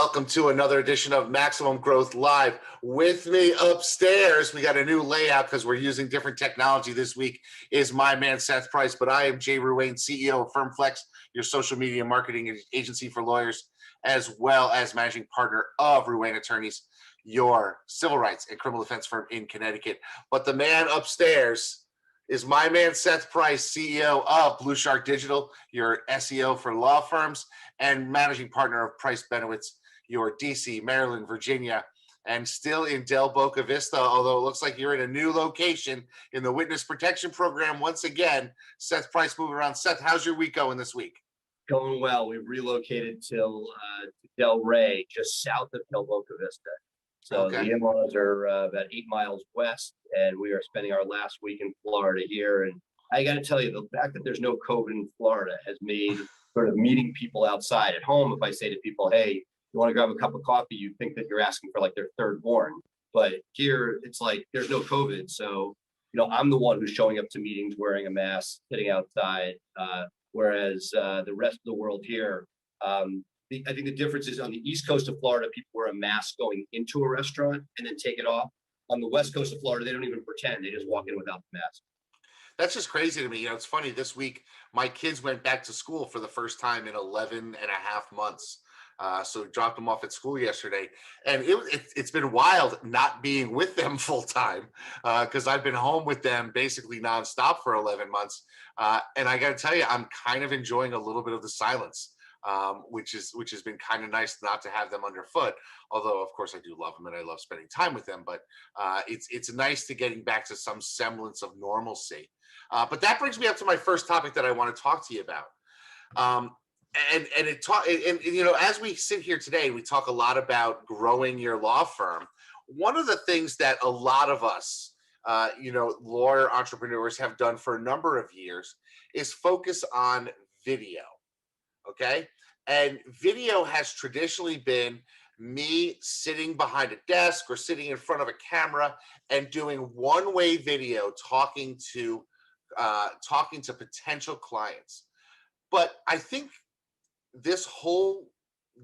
welcome to another edition of Maximum Growth Live. With me upstairs, we got a new layout because we're using different technology this week, is my man Seth Price, but I am Jay Ruane, CEO of FirmFlex, your social media marketing agency for lawyers, as well as managing partner of Ruane Attorneys, your civil rights and criminal defense firm in Connecticut. But the man upstairs is my man Seth Price, CEO of Blue Shark Digital, your SEO for law firms, and managing partner of Price Benowitz, your DC, Maryland, Virginia, and still in Del Boca Vista, although it looks like you're in a new location in the Witness Protection Program once again. Seth Price moving around. Seth, how's your week going this week? Going well. We've relocated to Del Rey, just south of Del Boca Vista. So the in-laws are about 8 miles west, and we are spending our last week in Florida here. And I got to tell you, the fact that there's no COVID in Florida has made sort of meeting people outside. At home, if I say to people, hey, you want to grab a cup of coffee, you think that you're asking for like their third born. But here, it's like there's no COVID. So, I'm the one who's showing up to meetings wearing a mask, sitting outside, whereas the rest of the world here, I think the difference is on the East Coast of Florida, people wear a mask going into a restaurant and then take it off. On the West Coast of Florida, they don't even pretend. They just walk in without the mask. That's just crazy to me. It's funny. This week, my kids went back to school for the first time in 11 and a half months. So dropped them off at school yesterday. And it's been wild not being with them full time because I've been home with them basically nonstop for 11 months. And I got to tell you, I'm kind of enjoying a little bit of the silence. Which has been kind of nice not to have them underfoot. Although, of course, I do love them and I love spending time with them. But it's nice to getting back to some semblance of normalcy. But that brings me up to my first topic that I want to talk to you about. As we sit here today, we talk a lot about growing your law firm. One of the things that a lot of us, lawyer entrepreneurs have done for a number of years is focus on video. Okay. And video has traditionally been me sitting behind a desk or sitting in front of a camera and doing one-way video talking to potential clients. But I think this whole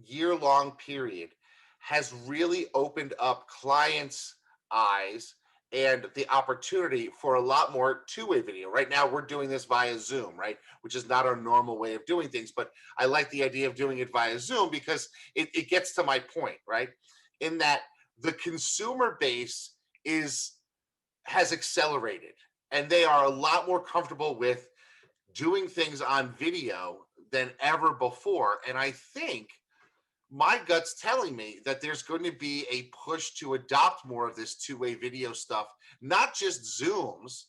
year-long period has really opened up clients' eyes and the opportunity for a lot more two-way video. Right now, we're doing this via Zoom, right? Which is not our normal way of doing things, but I like the idea of doing it via Zoom because it gets to my point, right? In that the consumer base has accelerated and they are a lot more comfortable with doing things on video than ever before. And I think my gut's telling me that there's going to be a push to adopt more of this two-way video stuff, not just Zooms,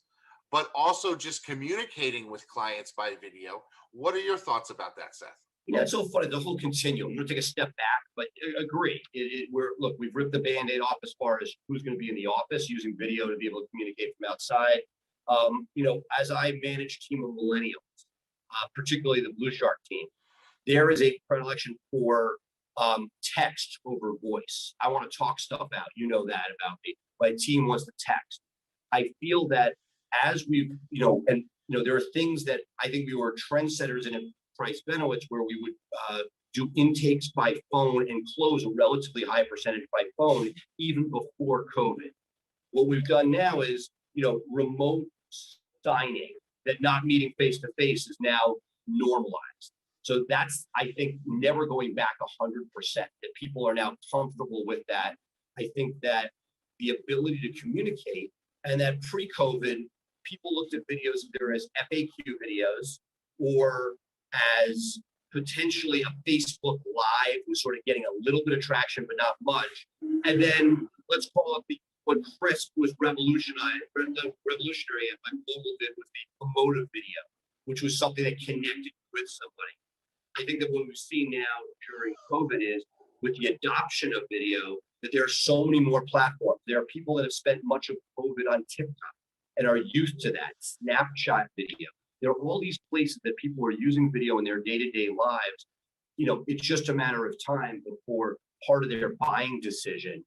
but also just communicating with clients by video. What are your thoughts about that, Seth? It's so funny, the whole continuum. I'm going to take a step back, but agree. We've ripped the Band-Aid off as far as who's going to be in the office using video to be able to communicate from outside. As I manage a team of millennials, particularly the Blue Shark team, there is a predilection for text over voice. I want to talk stuff out. You know that about me. My team wants to text. I feel that as we've, there are things that I think we were trendsetters in Price Benowitz where we would do intakes by phone and close a relatively high percentage by phone even before COVID. What we've done now is, remote signing, that not meeting face to face is now normalized. So that's, I think, never going back 100%, that people are now comfortable with that. I think that the ability to communicate, and that pre-COVID, people looked at videos either as FAQ videos or as potentially a Facebook Live was sort of getting a little bit of traction, but not much. And then let's call it what Chris was revolutionary at my global did was the emotive video, which was something that connected with somebody. I think that what we've seen now during COVID is with the adoption of video, that there are so many more platforms. There are people that have spent much of COVID on TikTok and are used to that. Snapchat video. There are all these places that people are using video in their day-to-day lives. It's just a matter of time before part of their buying decision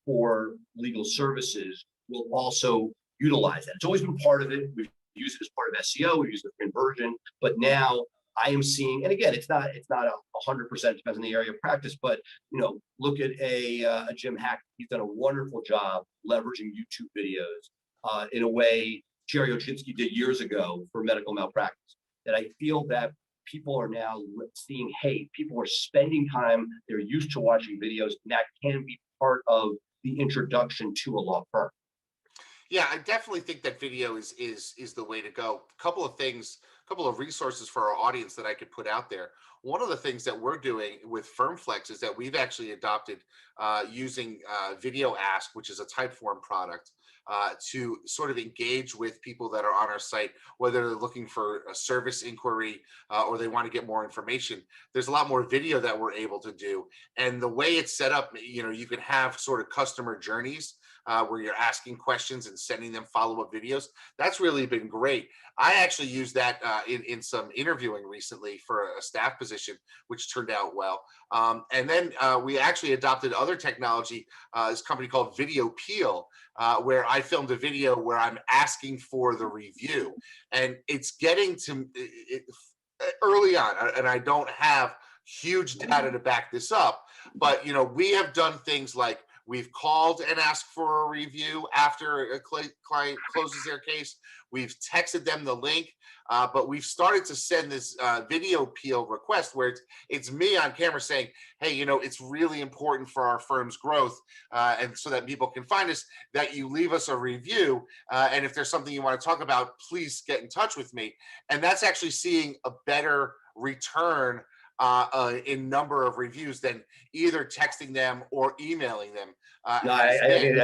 for legal services will also utilize that. It's always been part of it. We've used it as part of SEO. We've used it for conversion, but now I am seeing, and again, it's not 100% depends on the area of practice, but look at a Jim Hack. He's done a wonderful job leveraging YouTube videos in a way Jerry Ochinsky did years ago for medical malpractice. That I feel that people are now seeing, hey, people are spending time, they're used to watching videos, and that can be part of the introduction to a law firm. Yeah, I definitely think that video is the way to go. A couple of things, a couple of resources for our audience that I could put out there. One of the things that we're doing with FirmFlex is that we've actually adopted using Video Ask, which is a Typeform product, to sort of engage with people that are on our site, whether they're looking for a service inquiry or they want to get more information. There's a lot more video that we're able to do, and the way it's set up, you can have sort of customer journeys where you're asking questions and sending them follow-up videos. That's really been great. I actually used that in some interviewing recently for a staff position, which turned out well. And then we actually adopted other technology, this company called Video Peel, where I filmed a video where I'm asking for the review. And it's getting to early on, and I don't have huge data to back this up, but we have done things like we've called and asked for a review after a client closes their case. We've texted them the link, but we've started to send this video peel request where it's me on camera saying, hey, it's really important for our firm's growth and so that people can find us, that you leave us a review. And if there's something you want to talk about, please get in touch with me. And that's actually seeing a better return in number of reviews than either texting them or emailing them. No, I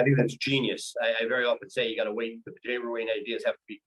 think that's genius. I very often say you got to wait. The J. Ruane ideas have to be,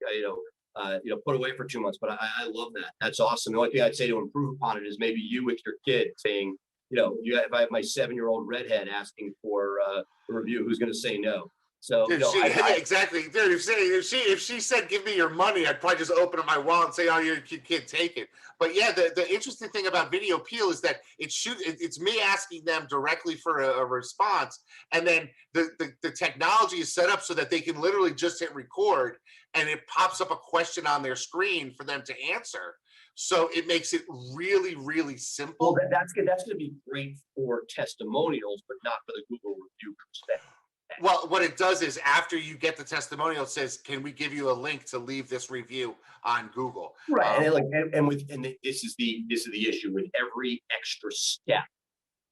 put away for 2 months. But I love that. That's awesome. The only thing I'd say to improve upon it is maybe you with your kid saying, if I have my 7-year-old redhead asking for a review, who's going to say no? So exactly, dude. If she said give me your money, I'd probably just open up my wallet and say, oh, you can't take it. But yeah, the interesting thing about Video Peel is that it's me asking them directly for a response, and then the technology is set up so that they can literally just hit record, and it pops up a question on their screen for them to answer. So it makes it really, really simple. Well, that's good. That's going to be great for testimonials, but not for the Google review perspective. Well, what it does is after you get the testimonial, it says, "Can we give you a link to leave this review on Google?" Right, this is the issue with every extra step.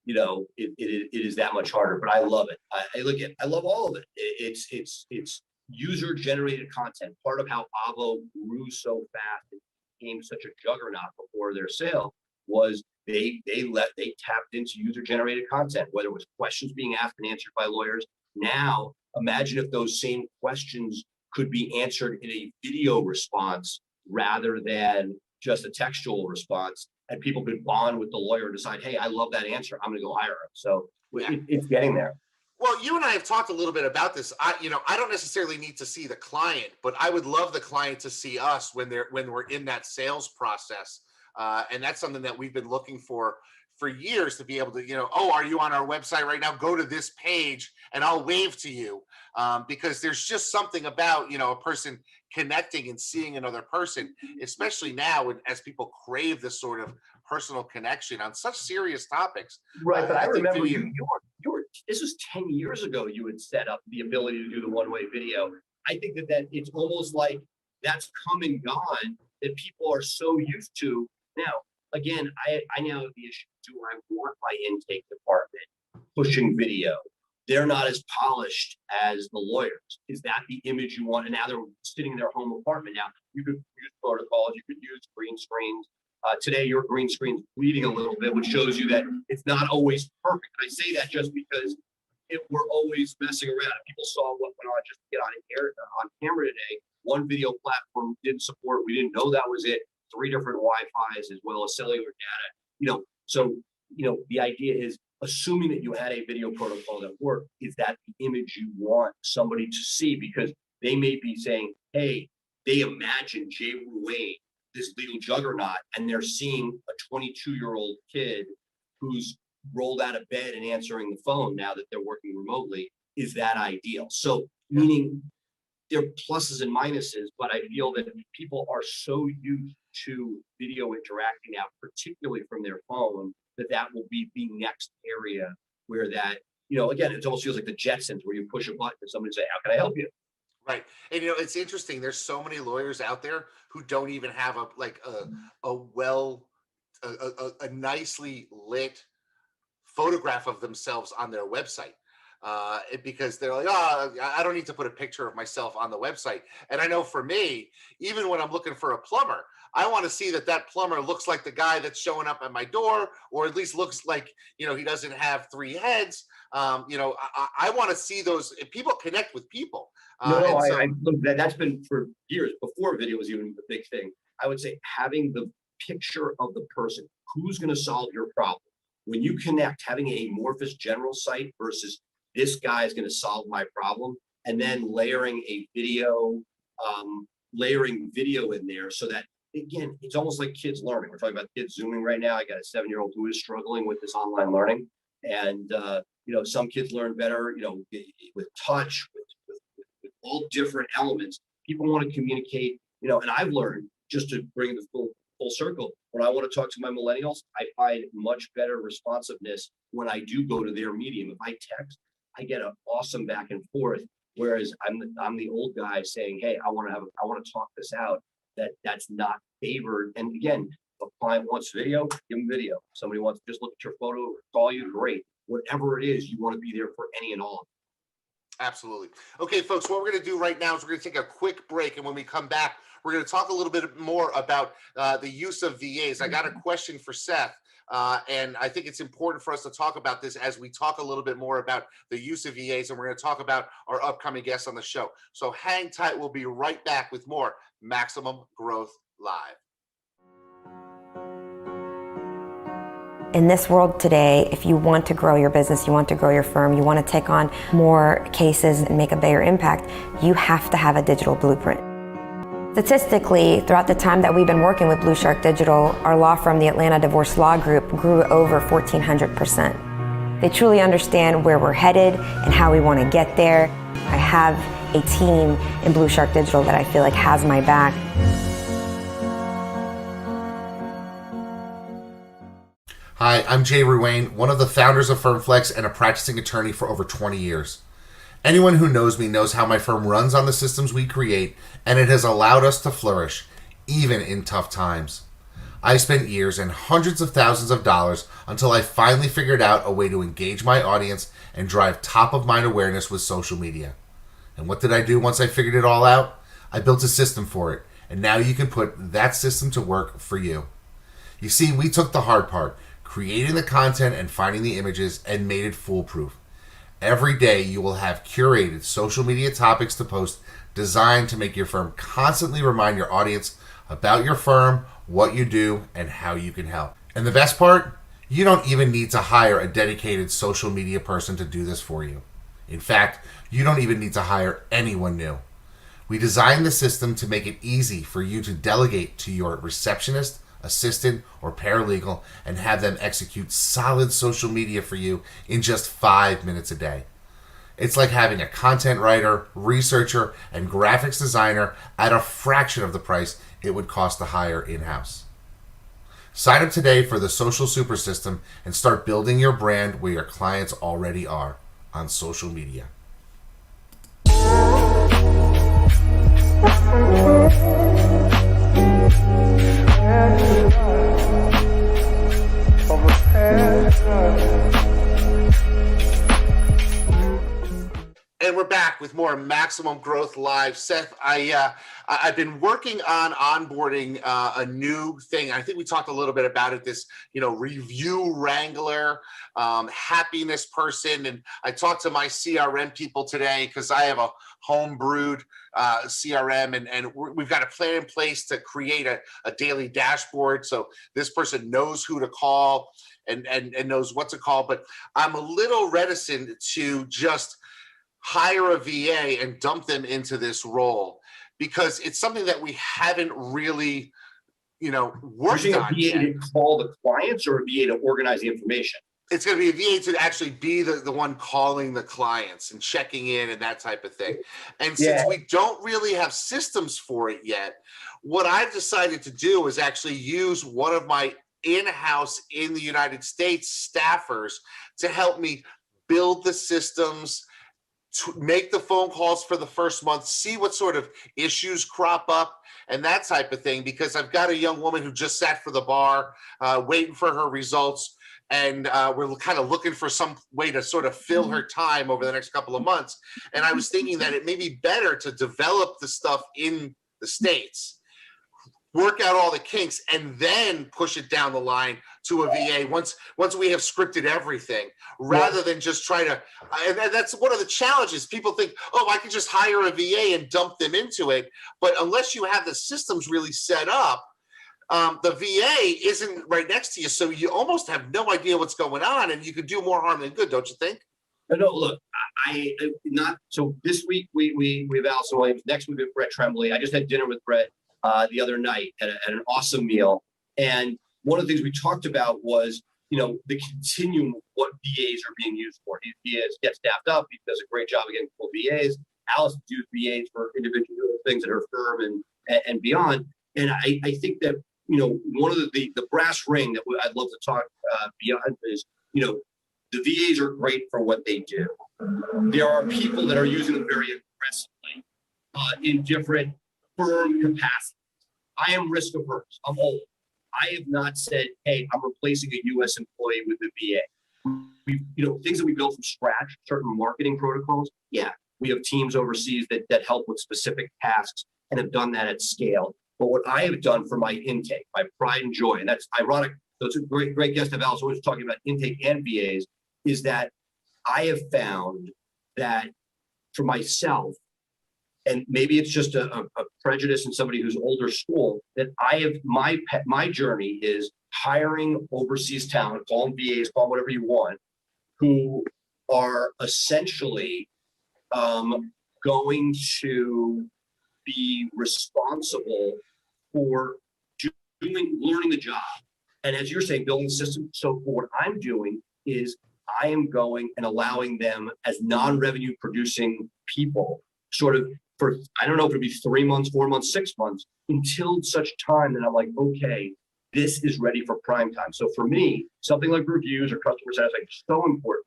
It is that much harder. But I love it. I love all of it. It's user generated content. Part of how Avo grew so fast and became such a juggernaut before their sale was they tapped into user generated content, whether it was questions being asked and answered by lawyers. Now, imagine if those same questions could be answered in a video response rather than just a textual response, and people could bond with the lawyer and decide, hey, I love that answer, I'm going to go hire him. So it's getting there. Well, you and I have talked a little bit about this. I don't necessarily need to see the client, but I would love the client to see us when we're in that sales process. And that's something that we've been looking for years, to be able to, oh, are you on our website right now? Go to this page and I'll wave to you. Because there's just something about, a person connecting and seeing another person, especially now as people crave this sort of personal connection on such serious topics. Right. But I remember you were, this was 10 years ago, you had set up the ability to do the one-way video. I think that it's almost like that's come and gone, that people are so used to now. Again, I now have the issue. Do I want my intake department pushing video? They're not as polished as the lawyers. Is that the image you want? And now they're sitting in their home apartment. Now, you could use protocols, you could use green screens. Today, your green screen's bleeding a little bit, which shows you that it's not always perfect. And I say that just because we're always messing around. People saw what went on just to get on camera today. One video platform didn't support. We didn't know that was it. 3 different Wi-Fi's as well as cellular data. So the idea is, assuming that you had a video protocol that worked, is that the image you want somebody to see? Because they may be saying, hey, they imagine Jay Ruane, this legal juggernaut, and they're seeing a 22-year-old kid who's rolled out of bed and answering the phone now that they're working remotely. Is that ideal? So meaning there are pluses and minuses, but I feel that people are so used to video interacting now, particularly from their phone, that will be the next area where that, again, it almost feels like the Jetsons where you push a button and somebody say, how can I help you? Right. And it's interesting. There's so many lawyers out there who don't even have a well a nicely lit photograph of themselves on their website, because they're like, oh, I don't need to put a picture of myself on the website. And I know for me, even when I'm looking for a plumber, I want to see that plumber looks like the guy that's showing up at my door, or at least looks like, he doesn't have three heads. I want to see those people connect with people. No, And so, look, that's been for years before video was even a big thing. I would say having the picture of the person who's going to solve your problem. When you connect, having a amorphous general site versus this guy is going to solve my problem, and then layering video in there so that, again, it's almost like kids learning. We're talking about kids Zooming right now. I got a 7-year-old who is struggling with this online learning, and some kids learn better, with touch, with all different elements. People want to communicate, and I've learned, just to bring the full circle, when I want to talk to my millennials, I find much better responsiveness when I do go to their medium. If I text, I get an awesome back and forth. Whereas I'm the old guy saying, hey, I want to talk this out. That's not favored. And again, if a client wants video, give them video. Somebody wants to just look at your photo or call you, great. Whatever it is, you want to be there for any and all. absolutely. Okay, folks, what we're going to do right now is we're going to take a quick break. And when we come back, we're going to talk a little bit more about the use of VAs. I got a question for Seth, and I think it's important for us to talk about this as we talk a little bit more about the use of VAs, and we're going to talk about our upcoming guests on the show. So hang tight. We'll be right back with more Maximum Growth Live. In this world today, if you want to grow your business, you want to grow your firm, you want to take on more cases and make a bigger impact, you have to have a digital blueprint. Statistically, throughout the time that we've been working with Blue Shark Digital, our law firm, the Atlanta Divorce Law Group, grew over 1,400%. They truly understand where we're headed and how we want to get there. I have a team in Blue Shark Digital that I feel like has my back. Hi, I'm Jay Ruane, one of the founders of FirmFlex and a practicing attorney for over 20 years. Anyone who knows me knows how my firm runs on the systems we create, and it has allowed us to flourish, even in tough times. I spent years and hundreds of thousands of dollars until I finally figured out a way to engage my audience and drive top-of-mind awareness with social media. And what did I do once I figured it all out? I built a system for it, and now you can put that system to work for you. You see, we took the hard part, creating the content and finding the images, and made it foolproof. Every day you will have curated social media topics to post designed to make your firm constantly remind your audience about your firm, what you do, and how you can help. And the best part? You don't even need to hire a dedicated social media person to do this for you. In fact, you don't even need to hire anyone new. We designed the system to make it easy for you to delegate to your receptionist, assistant, or paralegal and have them execute solid social media for you in just 5 minutes a day. It's like having a content writer, researcher, and graphics designer at a fraction of the price it would cost to hire in-house. Sign up today for the Social Super System and start building your brand where your clients already are, on social media. And we're back with more Maximum Growth Live. Seth, I've been working on onboarding a new thing. I think we talked a little bit about it, this, review wrangler, happiness person. And I talked to my CRM people today because I have a home brewed CRM, and we've got a plan in place to create a daily dashboard. So this person knows who to call and knows what to call. But I'm a little reticent to just hire a VA and dump them into this role because it's something that we haven't really, worked Using a on VA yet. to call the clients or a VA to organize the information? It's going to be a VA to actually be the one calling the clients and checking in and that type of thing. And since we don't really have systems for it yet, what I've decided to do is actually use one of my in-house in the United States staffers to help me build the systems, to make the phone calls for the first month, see what sort of issues crop up and that type of thing, because I've got a young woman who just sat for the bar, waiting for her results. And we're kind of looking for some way to sort of fill her time over the next couple of months. And I was thinking that it may be better to develop the stuff in the States, work out all the kinks, and then push it down the line to a VA once we have scripted everything, rather than just try to. And that's one of the challenges. People think, oh, I can just hire a VA and dump them into it. But unless you have the systems really set up, the VA isn't right next to you, so you almost have no idea what's going on, and you could do more harm than good, don't you think? No, look, I not so. This week we have Allison Williams. Next week we have Brett Tremblay. I just had dinner with Brett the other night at an awesome meal, and one of the things we talked about was, the continuum of what VAs are being used for. He gets staffed up. He does a great job of getting full VAs. Allison used VAs for individual things at her firm and beyond. And I think that, one of the brass ring that I'd love to talk beyond is, the VAs are great for what they do. There are people that are using them very aggressively in different firm capacities. I am risk averse. I'm old. I have not said, hey, I'm replacing a U.S. employee with a VA. Things that we build from scratch, certain marketing protocols. Yeah, we have teams overseas that help with specific tasks and have done that at scale. But what I have done for my intake, my pride and joy, and that's ironic. So it's a great guest of Alice always talking about intake and VAs, is that I have found that for myself, and maybe it's just a prejudice in somebody who's older school, that I have my journey is hiring overseas talent, call them VAs, call them whatever you want, who are essentially going to be responsible for learning the job. And as you're saying, building the system. So what I'm doing is I am going and allowing them as non-revenue producing people sort of for, I don't know if it'd be 3 months, 4 months, 6 months, until such time that I'm like, okay, this is ready for prime time. So for me, something like reviews or customer satisfaction is so important.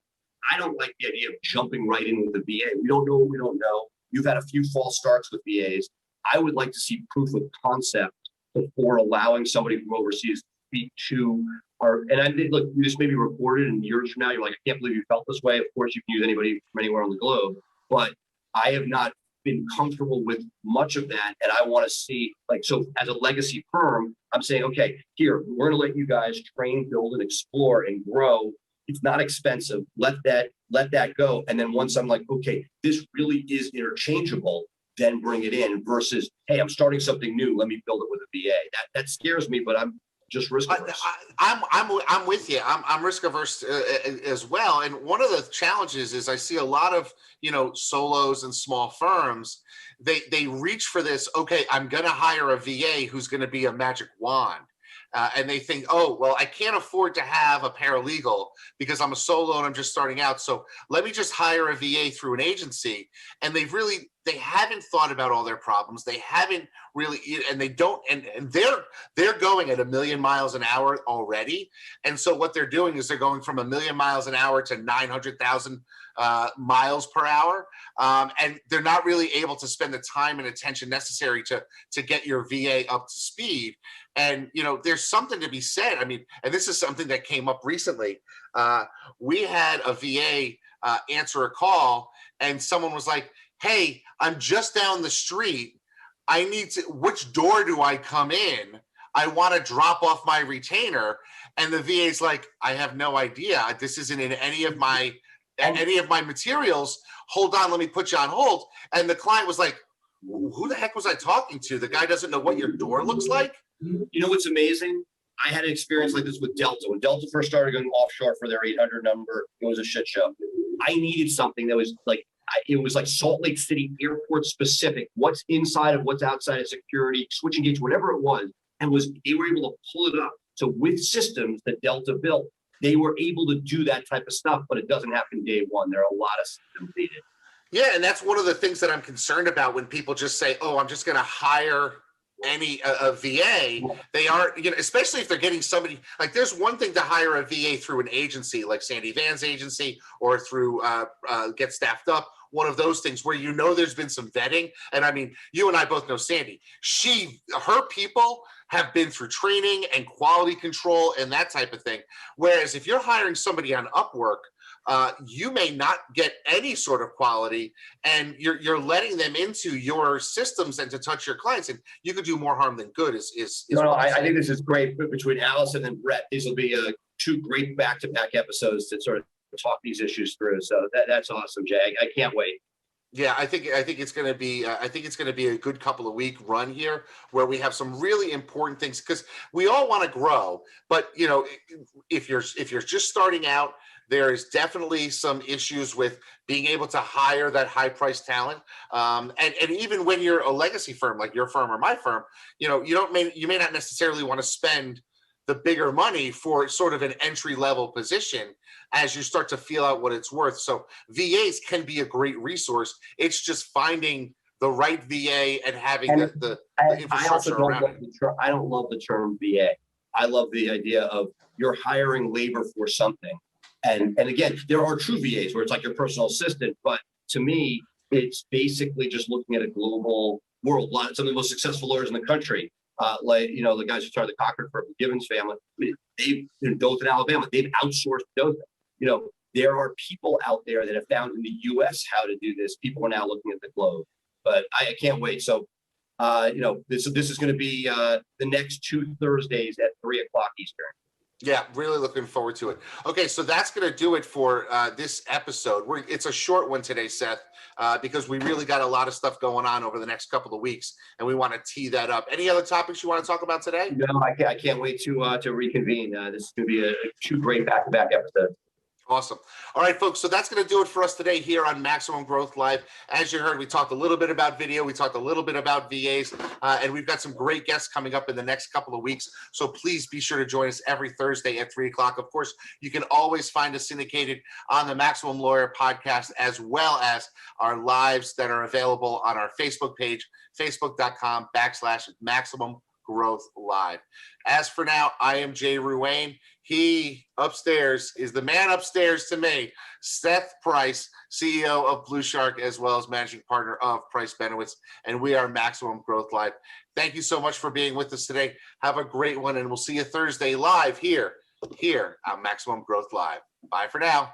I don't like the idea of jumping right in with the VA. We don't know what we don't know. You've had a few false starts with VAs. I would like to see proof of concept before allowing somebody from overseas to speak to our, and I did, look, this may be recorded and years from now, you're like, I can't believe you felt this way. Of course, you can use anybody from anywhere on the globe, but I have not been comfortable with much of that. And I want to see, like, so as a legacy firm, I'm saying, okay, here, we're going to let you guys train, build, and explore and grow. It's not expensive. Let that go. And then once I'm like, okay, this really is interchangeable, then bring it in versus, hey, I'm starting something new. Let me build it with a VA. That scares me, but I'm just risk averse. I'm with you. I'm risk averse as well. And one of the challenges is I see a lot of, solos and small firms. They reach for this. Okay, I'm going to hire a VA who's going to be a magic wand. And they think, oh, well, I can't afford to have a paralegal because I'm a solo and I'm just starting out. So let me just hire a VA through an agency. And they haven't thought about all their problems. They haven't really, and they don't, and they're going at 1,000,000 miles an hour already. And so what they're doing is they're going from 1,000,000 miles an hour to 900,000 miles per hour. And they're not really able to spend the time and attention necessary to get your VA up to speed. And, there's something to be said. I mean, and this is something that came up recently. We had a VA answer a call and someone was like, hey, I'm just down the street. Which door do I come in? I want to drop off my retainer. And the VA's like, I have no idea. This isn't in any of my materials. Hold on, let me put you on hold. And the client was like, who the heck was I talking to? The guy doesn't know what your door looks like. You know what's amazing? I had an experience like this with Delta. When Delta first started going offshore for their 800 number, it was a shit show. I needed something that was like, it was like Salt Lake City airport specific, what's inside of what's outside of security, switching gates, whatever it was, and they were able to pull it up. So with systems that Delta built, they were able to do that type of stuff, but it doesn't happen day one. There are a lot of systems needed. Yeah, and that's one of the things that I'm concerned about when people just say, oh, I'm just going to hire a VA, they aren't, especially if they're getting somebody, like there's one thing to hire a VA through an agency like Sandy Van's agency or through Get Staffed Up, one of those things where there's been some vetting. And I mean, you and I both know Sandy. Her people have been through training and quality control and that type of thing. Whereas if you're hiring somebody on Upwork, you may not get any sort of quality, and you're letting them into your systems and to touch your clients, and you could do more harm than good. I think this is great. Between Allison and Brett, these will be two great back-to-back episodes to sort of talk these issues through. So that's awesome, Jay. I can't wait. Yeah, I think it's going to be a good couple of week run here where we have some really important things, because we all want to grow, but if you're just starting out, there is definitely some issues with being able to hire that high price talent. And even when you're a legacy firm like your firm or my firm, you may not necessarily want to spend the bigger money for sort of an entry level position as you start to feel out what it's worth. So VAs can be a great resource. It's just finding the right VA and having the infrastructure around it. I don't love the term VA. I love the idea of you're hiring labor for something. And again, there are true VAs where it's like your personal assistant, but to me, it's basically just looking at a global world. Some of the most successful lawyers in the country, the guys who started the Cochran firm, the Givens family, they've in Dothan, Alabama, they've outsourced Dothan. There are people out there that have found in the U.S. how to do this. People are now looking at the globe, but I can't wait. So, this is going to be the next 2 Thursdays at 3:00 Eastern. Yeah, really looking forward to it. Okay, so that's going to do it for this episode. It's a short one today, Seth, because we really got a lot of stuff going on over the next couple of weeks, and we want to tee that up. Any other topics you want to talk about today? No, I can't wait to reconvene. This is going to be 2 great back-to-back episodes. Awesome. All right, folks. So that's going to do it for us today here on Maximum Growth Live. As you heard, we talked a little bit about video. We talked a little bit about VAs, and we've got some great guests coming up in the next couple of weeks. So please be sure to join us every Thursday at 3:00. Of course, you can always find us syndicated on the Maximum Lawyer podcast, as well as our lives that are available on our Facebook page, facebook.com/Maximum Growth Live. As for now, I am Jay Ruane. He upstairs is the man upstairs to me, Seth Price, CEO of Blue Shark, as well as managing partner of Price Benowitz, and we are Maximum Growth Live. Thank you so much for being with us today. Have a great one, and we'll see you Thursday live here on Maximum Growth Live. Bye for now.